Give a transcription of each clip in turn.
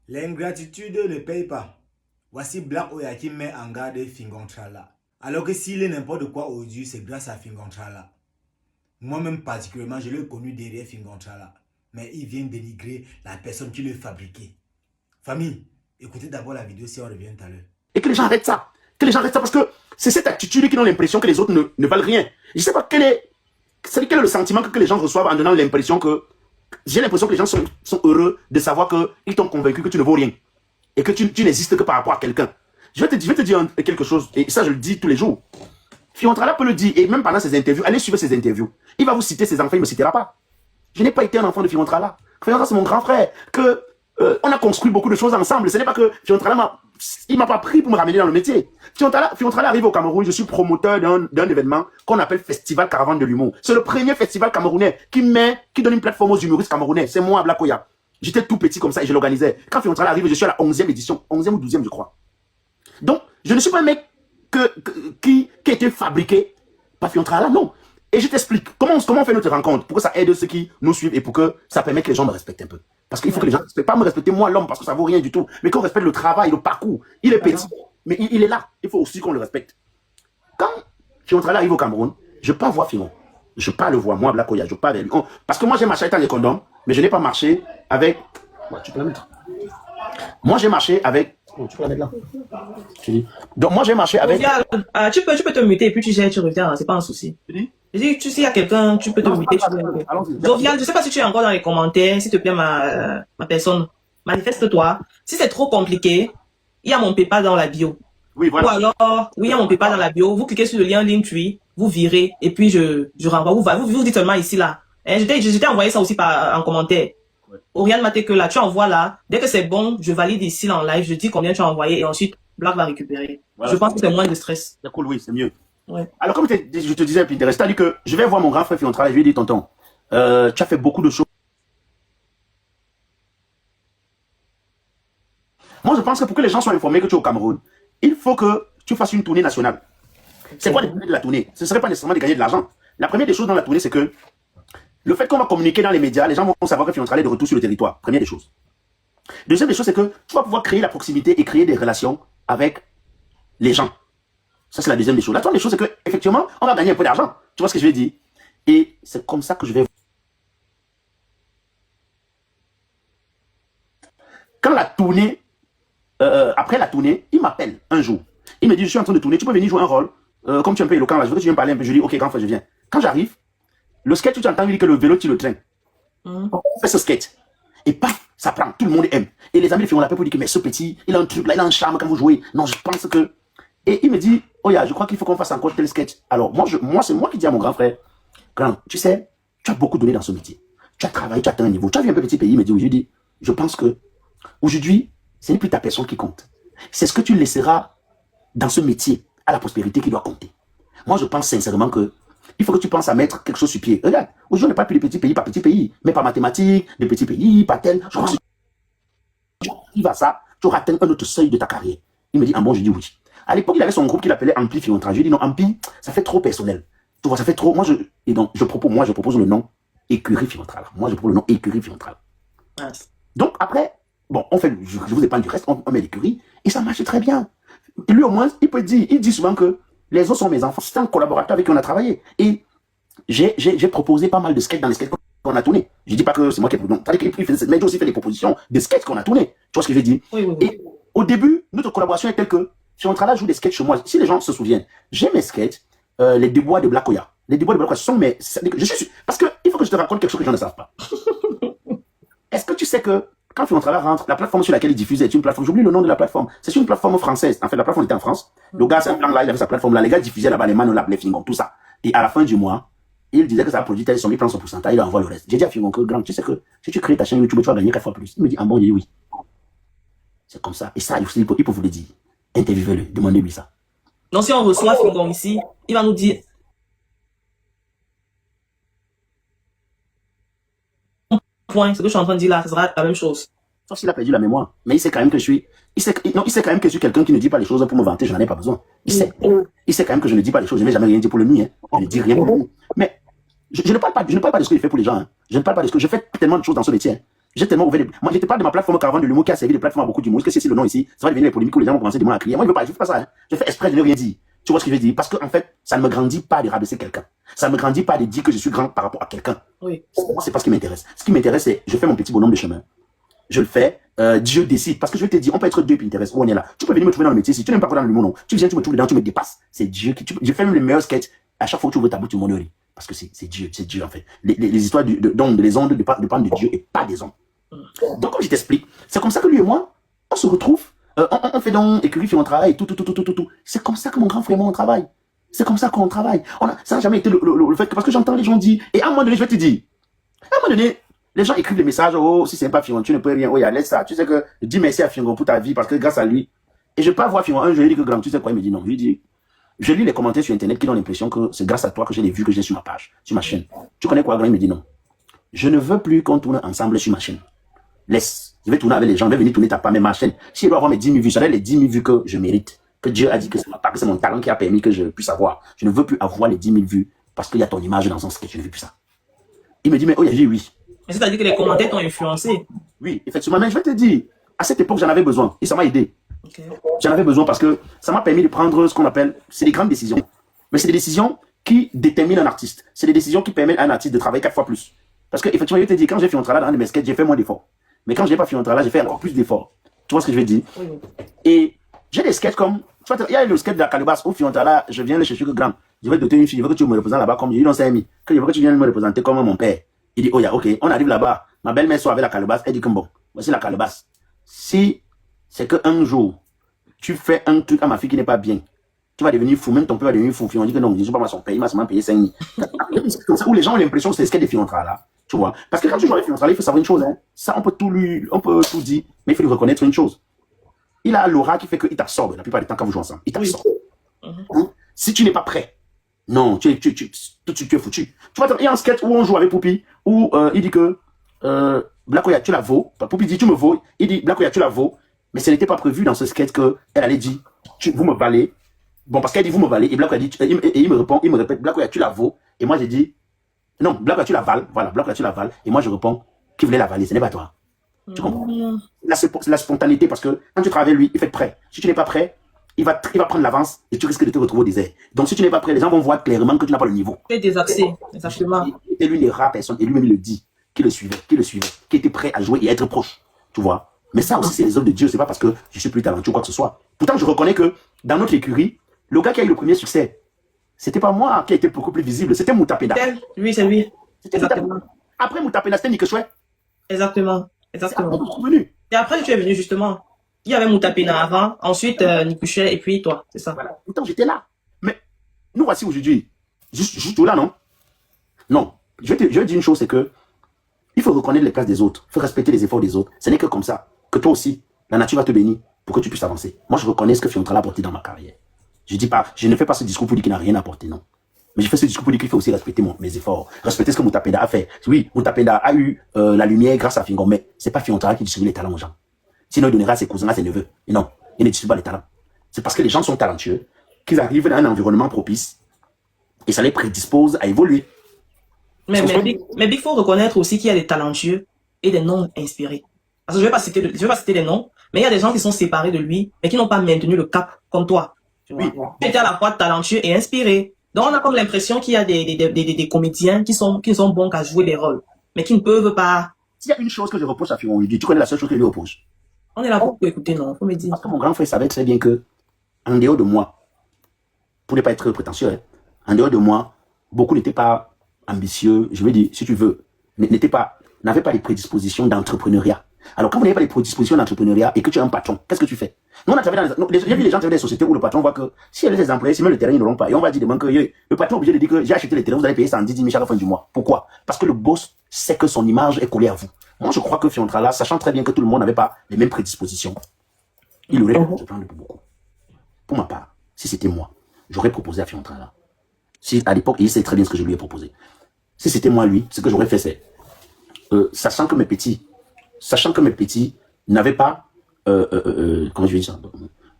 L'ingratitude ne paye pas. Voici Black Oya qui met en garde Fingontrala. Alors que s'il est n'importe quoi aujourd'hui, c'est grâce à Fingontrala. Moi-même particulièrement, je l'ai connu derrière Fingontrala. Mais il vient dénigrer la personne qui l'a fabriqué. Famille, écoutez d'abord la vidéo si on revient tout à l'heure. Et que les gens arrêtent ça. Que les gens arrêtent ça parce que c'est cette attitude qui donne l'impression que les autres ne valent rien. Je ne sais pas quel est le sentiment que les gens reçoivent en donnant l'impression que... J'ai l'impression que les gens sont heureux de savoir qu'ils t'ont convaincu que tu ne vaux rien. Et que tu n'existes que par rapport à quelqu'un. Je vais te dire quelque chose, et ça je le dis tous les jours. Fiontrala peut le dire, et même pendant ses interviews, allez suivre ses interviews. Il va vous citer ses enfants, il ne me citera pas. Je n'ai pas été un enfant de Fiontrala. Fiontrala, c'est mon grand frère. On a construit beaucoup de choses ensemble. Ce n'est pas que Fiontrala il m'a pas pris pour me ramener dans le métier. Fiontrala arrive au Cameroun, je suis promoteur d'un événement qu'on appelle Festival Caravane de l'humour. C'est le premier festival camerounais qui donne une plateforme aux humoristes camerounais. C'est moi, Black Oya. J'étais tout petit comme ça et je l'organisais. Quand Fiontrala arrive, je suis à la 11e édition. 11e ou 12e, je crois. Donc, je ne suis pas un mec qui a été fabriqué par Fiontrala, non. Et je t'explique comment on fait notre rencontre pour que ça aide ceux qui nous suivent et pour que ça permette que les gens me respectent un peu. Parce qu'il faut que les gens ne respectent pas me respecter moi l'homme parce que ça vaut rien du tout, mais qu'on respecte le travail, le parcours. Il est petit, mais il est là. Il faut aussi qu'on le respecte. Quand Fiontrala arrive au Cameroun, je ne peux pas voir Fion. Je ne peux pas le voir, moi, Black Oya, je ne peux pas. Parce que moi, j'ai marché avec les condoms, mais je n'ai pas marché avec... Ouais, tu peux la mettre. Moi, j'ai marché avec... Oh, tu peux la mettre là. Donc, moi, j'ai marché avec... Tu peux te muter et puis tu reviens, c'est pas un souci. Je dis, s'il y a quelqu'un, tu peux te muter. Jovial, je sais pas si tu es encore dans les commentaires, s'il te plaît, ma personne, manifeste-toi. Si c'est trop compliqué, il y a mon PayPal dans la bio. Oui, voilà. Ou alors, oui, il y a mon PayPal dans la bio. Vous cliquez sur le lien Linktree, vous virez, et puis je renvoie. Vous dites seulement ici, là. Je t'ai envoyé ça aussi en commentaire. Oriane Maté que là, tu envoies là. Dès que c'est bon, je valide ici là, en live, je dis combien tu as envoyé et ensuite, Black va récupérer. Voilà. Je pense que c'est moins de stress. C'est cool, oui, c'est mieux. Ouais. Alors, comme je te disais, Peter, c'est-à-dire que je vais voir mon grand frère Fiontrala et je lui ai dit, tonton, tu as fait beaucoup de choses. Moi, je pense que pour que les gens soient informés que tu es au Cameroun, il faut que tu fasses une tournée nationale. C'est quoi les buts de la tournée? Ce ne serait pas nécessairement de gagner de l'argent. La première des choses dans la tournée, c'est que le fait qu'on va communiquer dans les médias, les gens vont savoir que Fiontrala est de retour sur le territoire. Première des choses. Deuxième des choses, c'est que tu vas pouvoir créer la proximité et créer des relations avec les gens. Ça, c'est la deuxième des choses. La troisième des choses, c'est qu'effectivement, on va gagner un peu d'argent. Tu vois ce que je veux dire? Et c'est comme ça que je vais... Quand la tournée... après la tournée, il m'appelle un jour. Il me dit, je suis en train de tourner, tu peux venir jouer un rôle. Comme tu es un peu éloquent, là, je veux que tu viennes parler un peu. Je lui dis, ok, grand frère, je viens. Quand j'arrive, le sketch, tu entends, il dit que le vélo tire le train. On fait ce sketch. Et paf, ça prend. Tout le monde aime. Et les amis de Fion l'appellent pour dire que, mais ce petit, il a un truc là, il a un charme quand vous jouez. Non, je pense que... Et il me dit, oh ya, je crois qu'il faut qu'on fasse encore tel sketch. Alors, moi c'est moi qui dis à mon grand frère, grand, tu sais, tu as beaucoup donné dans ce métier. Tu as travaillé, tu as atteint un niveau. Tu as vu un peu petit pays. Il me dit, oui, je dis, je pense que aujourd'hui, ce n'est plus ta personne qui compte. C'est ce que tu laisseras dans ce métier à la prospérité qui doit compter. Moi, je pense sincèrement que il faut que tu penses à mettre quelque chose sur pied. Regarde, aujourd'hui, on n'est pas plus de petits pays par petits pays, mais par mathématiques, de petits pays, par tel. Je pense que tu arrives à ça, tu auras atteint un autre seuil de ta carrière. Il me dit, ah bon, je dis oui. À l'époque, il avait son groupe qu'il appelait Ampli Fiontra. Je lui ai dit non, Ampli, ça fait trop personnel. Tu vois, ça fait trop. Et donc, je propose le nom Écurie Fiontra. Moi, je propose le nom Écurie Fiontra. Donc, après, bon, je vous épargne du reste, on met l'écurie et ça marche très bien. Et lui, au moins, il dit souvent que les autres sont mes enfants. C'est un collaborateur avec qui on a travaillé. Et j'ai proposé pas mal de sketchs dans les sketchs qu'on a tourné. Je dis pas que c'est moi qui ai proposé. Mais j'ai aussi fait des propositions de sketchs qu'on a tourné. Tu vois ce que je veux dire? Oui. Et au début, notre collaboration est telle que Fiontrala joue des sketchs chez moi. Si les gens se souviennent, j'ai mes sketchs, les débois de Black Oya. Les débois de Black Oya sont mes... Parce qu'il faut que je te raconte quelque chose que les gens ne savent pas. Est-ce que tu sais que quand Fiontrala rentre, la plateforme sur laquelle il diffusait est une plateforme, j'oublie le nom de la plateforme, c'est une plateforme française. En fait, la plateforme était en France. Le gars, c'est un plan là, il avait sa plateforme là. Les gars diffusaient là-bas, les man, on l'appelait Fingon, tout ça. Et à la fin du mois, il disait que ça a produit tel son, il prend son pourcentage, il envoie le reste. J'ai dit à Fingon que, grand, tu sais que si tu crées ta chaîne YouTube, tu vas gagner 4 fois plus. Il me dit, ah bon, j'ai dit oui. C'est comme ça. Et ça, il peut vous le dire. Interviewez-le, demandez-lui ça. Donc, si on reçoit Fingon ici, il va nous dire. Point, ce que je suis en train de dire là, ce sera la même chose. Sauf s'il a perdu la mémoire. Mais il sait quand même que je suis. Il sait quand même que je suis quelqu'un qui ne dit pas les choses pour me vanter, je n'en ai pas besoin. Il sait quand même que je ne dis pas les choses, je n'ai jamais rien dit pour le nuit. Hein. Je ne dis rien pour lui. Mais je ne parle pas de ce que je fais pour les gens. Hein. Je ne parle pas de ce que je fais tellement de choses dans ce métier. Hein. J'ai tellement ouvert moi, je te parle de ma plateforme Caravane de l'humour qui a servi de plateforme à beaucoup d'humour. Est-ce que c'est le nom ici? Ça va devenir les polémiques où les gens vont commencer demain à crier. Moi, je fais pas ça, hein. Je fais exprès de ne rien dire. Tu vois ce que je veux dire? Parce que, en fait, ça ne me grandit pas de rabaisser quelqu'un. Ça ne me grandit pas de dire que je suis grand par rapport à quelqu'un. Oui. Moi, c'est pas ce qui m'intéresse. Ce qui m'intéresse, c'est, je fais mon petit bonhomme de chemin. Je le fais, Dieu décide. Parce que je te dis, on peut être deux puis intéresse. Où on est là. Tu peux venir me trouver dans le métier. Si tu n'aimes pas dans l'humour, non. Tu viens, tu me trouves dedans, tu me dépasses. C'est Dieu qui, je fais même les meilleurs sketchs. À chaque fois que tu ouvres ta bouche, tu m'honories. Parce que c'est Dieu, en fait. Les histoires donc, les ondes dépendent de Dieu et pas des hommes. Donc, comme je t'explique, c'est comme ça que lui et moi, on se retrouve. On fait donc écurie, on travaille, tout. C'est comme ça que mon grand frère et moi, on travaille. C'est comme ça qu'on travaille. Ça n'a jamais été le fait que, parce que j'entends les gens dire, et à un moment donné, je vais te dire, à un moment donné, les gens écrivent des messages, oh, si c'est pas Fion, tu ne peux rien, oh, laisse ça. Tu sais que, dis merci à Fion pour ta vie, parce que grâce à lui, et je peux pas voir Fion, un jour, je lui dis que grand, tu sais quoi, il me dit non. Je lui dis, je lis les commentaires sur Internet qui donnent l'impression que c'est grâce à toi que j'ai les vues que j'ai sur ma page, sur ma chaîne. Tu connais quoi, grand? Il me dit non. Je ne veux plus qu'on tourne ensemble sur ma chaîne. Laisse. Je vais tourner avec les gens, je vais venir tourner ta part, mais ma chaîne. Si elle doit avoir mes 10 000 vues, j'aurai les 10 000 vues que je mérite. Que Dieu a dit que c'est mon talent qui a permis que je puisse avoir. Je ne veux plus avoir les 10 000 vues parce qu'il y a ton image dans son sketch, je ne veux plus ça. Il me dit, mais oh, il a dit oui. Mais c'est-à-dire que les commentaires t'ont influencé. Oui, effectivement, mais je vais te dire, à cette époque, j'en avais besoin et ça m'a aidé. Okay. J'en avais besoin parce que ça m'a permis de prendre ce qu'on appelle, c'est des grandes décisions. Mais c'est des décisions qui déterminent un artiste. C'est des décisions qui permettent à un artiste de travailler 4 fois plus. Parce que, effectivement, je te dis, quand j'ai fait un travail dans mes sketchs, j'ai fait moins d'efforts. Mais quand j'ai pas fait un travail, j'ai fait encore plus d'efforts. Tu vois ce que je veux dire? Oui. Et j'ai des sketchs comme, tu vois, il y a le sketch de la calebasse où Fiontala, je viens le chercher que grand. Je vais te doter une fille, je veux que tu me représentes là-bas comme je dis, non, c'est ami. Que je veux que tu viennes me représenter comme mon père. Il dit, oh, ok, on arrive là-bas. Ma belle-mère soit avec la calebasse. Elle dit comme bon, voici la calebasse. Si c'est qu'un jour, tu fais un truc à ma fille qui n'est pas bien, tu vas devenir fou, même ton père va devenir fou. On dit que non, je ne suis pas moi son père, il m'a seulement payé 5 000. C'est comme ça où les gens ont l'impression que c'est ce qu'est des Fiontala là. Tu vois? Parce que quand tu joues avec Fiontala, il faut savoir une chose, hein. Ça, on peut tout dire, mais il faut lui reconnaître une chose. Il a l'aura qui fait qu'il t'absorbe la plupart du temps quand vous jouez ensemble. Il t'absorbe. Oui. Si tu n'es pas prêt, non, tout de suite, tu es foutu. Tu vois, il y a un sketch où on joue avec Poupi, où il dit que Black Oya, tu la vaux. Poupi dit, tu me vaux. Il dit, Black Oya, tu la vaux. Mais ce n'était pas prévu dans ce sketch qu'elle allait dire, vous me valez. Bon, parce qu'elle dit, vous me valez. Et Black Oya dit, et il me répète, Black Oya, tu la vaux. Et moi, j'ai dit, non, Black Oya, tu la vales. Voilà, Black Oya, tu la vales. Et moi, je réponds, qui voulait la valer, ce n'est pas toi. Tu comprends? C'est la spontanéité, parce que quand tu travailles avec lui, il fait prêt. Si tu n'es pas prêt, il va prendre l'avance et tu risques de te retrouver au désert. Donc, si tu n'es pas prêt, les gens vont voir clairement que tu n'as pas le niveau. Tu es désaxé, exactement. Et lui, il est rare personne, et lui-même, il le dit, qui le suivait, qui était prêt à jouer et à être proche. Tu vois? Mais ça aussi, c'est les œuvres de Dieu. C'est pas parce que je suis plus talentueux ou quoi que ce soit. Pourtant, je reconnais que dans notre écurie, le gars qui a eu le premier succès, c'était pas moi qui a été beaucoup plus visible, c'était Moutapeda. Lui, c'est lui. Exactement. Après Moutapeda, c'était Nikechoué. Exactement. Et après, tu es venu justement. Il y avait Moutapena avant, ensuite Nikouché, et puis toi, c'est ça. Voilà. Pourtant, j'étais là. Mais nous voici aujourd'hui. Juste là, non? Non. Je vais dire une chose, c'est que il faut reconnaître les places des autres. Il faut respecter les efforts des autres. Ce n'est que comme ça que toi aussi, la nature va te bénir pour que tu puisses avancer. Moi, je reconnais ce que Fiontala a apporté dans ma carrière. Je ne fais pas ce discours pour dire qu'il n'a rien apporté, non. Mais je fais ce discours pour dire qu'il faut aussi respecter mes efforts. Respecter ce que Moutapeda a fait. Oui, Moutapeda a eu la lumière grâce à Fingon, mais c'est pas Fiontala qui distribue les talents aux gens. Sinon, il donnera à ses cousins, à ses neveux. Et non, il ne distribue pas les talents. C'est parce que les gens sont talentueux qu'ils arrivent dans un environnement propice et ça les prédispose à évoluer. Mais il faut reconnaître aussi qu'il y a des talentueux et des non inspirés. Parce que je vais pas citer des noms, mais il y a des gens qui sont séparés de lui, mais qui n'ont pas maintenu le cap comme toi. Oui. Tu étais à la fois talentueux et inspiré. Donc, on a comme l'impression qu'il y a des comédiens qui sont bons qu'à jouer des rôles, mais qui ne peuvent pas. S'il y a une chose que je reproche à Fion, tu connais la seule chose que je lui reproche. On est là pour écouter, non? Faut me dire. Parce que mon grand frère savait très bien que, en dehors de moi, pour ne pas être prétentieux, hein, en dehors de moi, beaucoup n'étaient pas ambitieux, je veux dire, si tu veux, n'avaient pas les prédispositions d'entrepreneuriat. Alors, quand vous n'avez pas les prédispositions d'entrepreneuriat et que tu es un patron, qu'est-ce que tu fais? Nous, on a travaillé j'ai vu les gens travailler dans des sociétés où le patron voit que si elle a des employés, si même le terrain, ils n'auront pas. Et on va dire demain que le patron est obligé de dire que j'ai acheté les terrains, vous allez payer 110 000 chaque fin du mois. Pourquoi? Parce que le boss sait que son image est collée à vous. Moi, je crois que Fiontala, sachant très bien que tout le monde n'avait pas les mêmes prédispositions, il aurait pu prendre pour beaucoup. Pour ma part, si c'était moi, j'aurais proposé à Fiontala. Si à l'époque, il sait très bien ce que je lui ai proposé. Si c'était moi, lui, ce que j'aurais fait, c'est, sachant que mes petits n'avaient pas, comment je vais dire ça,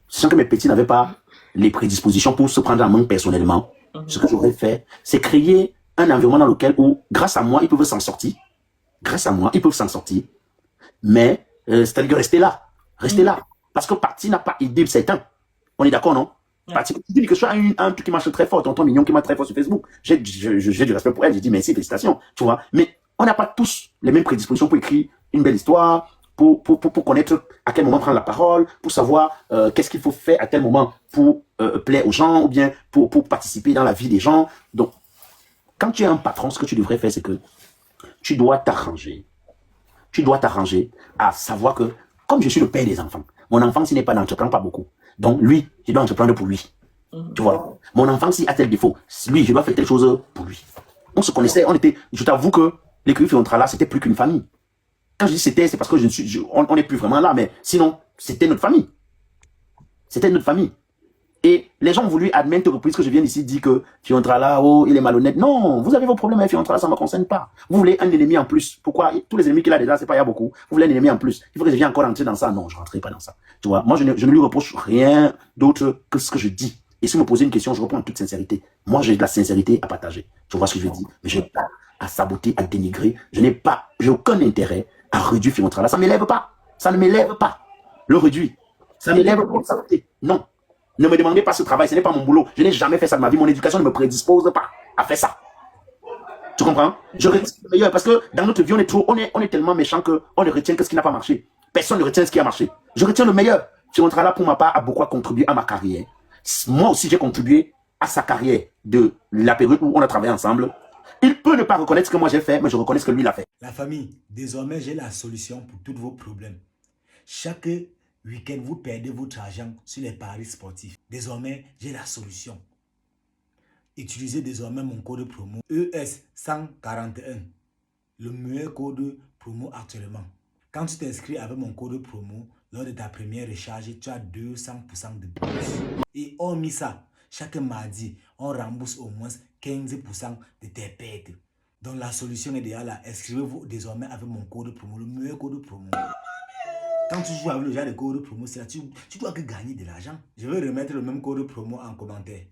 sachant que mes petits n'avaient pas les prédispositions pour se prendre en main personnellement, ce que j'aurais fait, c'est créer un environnement dans lequel, où, grâce à moi, ils peuvent s'en sortir. Grâce à moi, ils peuvent s'en sortir. Mais, c'est-à-dire que restez là. Restez là. Parce que parti n'a pas aidé certains. On est d'accord, non? Parti, tu dis que je suis un truc qui marche très fort, tonton Mignon qui marche très fort sur Facebook. J'ai du respect pour elle, j'ai dit merci, félicitations, tu vois. Mais on n'a pas tous les mêmes prédispositions pour écrire une belle histoire, pour connaître à quel moment prendre la parole, pour savoir qu'est-ce qu'il faut faire à tel moment pour plaire aux gens, ou bien pour participer dans la vie des gens. Donc, quand tu es un patron, ce que tu devrais faire, c'est que tu dois t'arranger. Tu dois t'arranger à savoir que, comme je suis le père des enfants, mon enfant, s'il n'est pas d'entreprendre pas beaucoup. Donc, lui, je dois entreprendre pour lui. Tu vois, mon enfant, s'il a tel défaut, lui, je dois faire telle chose pour lui. On se connaissait, on était, je t'avoue que l'écurie Fiontrala, c'était plus qu'une famille. Quand je dis c'était, c'est parce que on n'est plus vraiment là, mais sinon, c'était notre famille. C'était notre famille. Et les gens ont voulu à maintes reprises que je vienne ici dire que Fiontrala, oh, il est malhonnête. Non, vous avez vos problèmes avec Fiontrala, ça ne me concerne pas. Vous voulez un ennemi en plus. Pourquoi? Tous les ennemis qu'il a déjà, c'est pas, il y a beaucoup. Vous voulez un ennemi en plus. Il faut que je vienne encore entrer dans ça. Non, je ne rentrerai pas dans ça. Tu vois, moi, je ne lui reproche rien d'autre que ce que je dis. Et si vous me posez une question, je réponds en toute sincérité. Moi, j'ai de la sincérité à partager. Tu vois ce que je veux dire? Mais je n'ai pas à saboter, à dénigrer. J'ai aucun intérêt à réduire Fiontrala. Ça ne m'élève pas. Ça ne m'élève pas. Le réduire. Ça ne m'élève pas. Saboter. Non. Ne me demandez pas ce travail, ce n'est pas mon boulot. Je n'ai jamais fait ça de ma vie. Mon éducation ne me prédispose pas à faire ça. Tu comprends? Je retiens le meilleur parce que dans notre vie, on est tellement méchant qu'on ne retient que ce qui n'a pas marché. Personne ne retient ce qui a marché. Je retiens le meilleur. Fiontrala, pour ma part, a beaucoup contribué à ma carrière. Moi aussi, j'ai contribué à sa carrière de la période où on a travaillé ensemble. Il peut ne pas reconnaître ce que moi j'ai fait, mais je reconnais ce que lui l'a fait. La famille, désormais, j'ai la solution pour tous vos problèmes. Chaque week-end, vous perdez votre argent sur les paris sportifs. Désormais, j'ai la solution. Utilisez désormais mon code promo ES141, le meilleur code promo actuellement. Quand tu t'inscris avec mon code promo, lors de ta première recharge, tu as 200% de bonus. Et hormis ça, chaque mardi, on rembourse au moins 15% de tes pertes. Donc la solution est déjà là. Inscrivez-vous désormais avec mon code promo, le meilleur code promo. Quand tu joues avec le genre de code promo, tu dois que gagner de l'argent. Je vais remettre le même code promo en commentaire.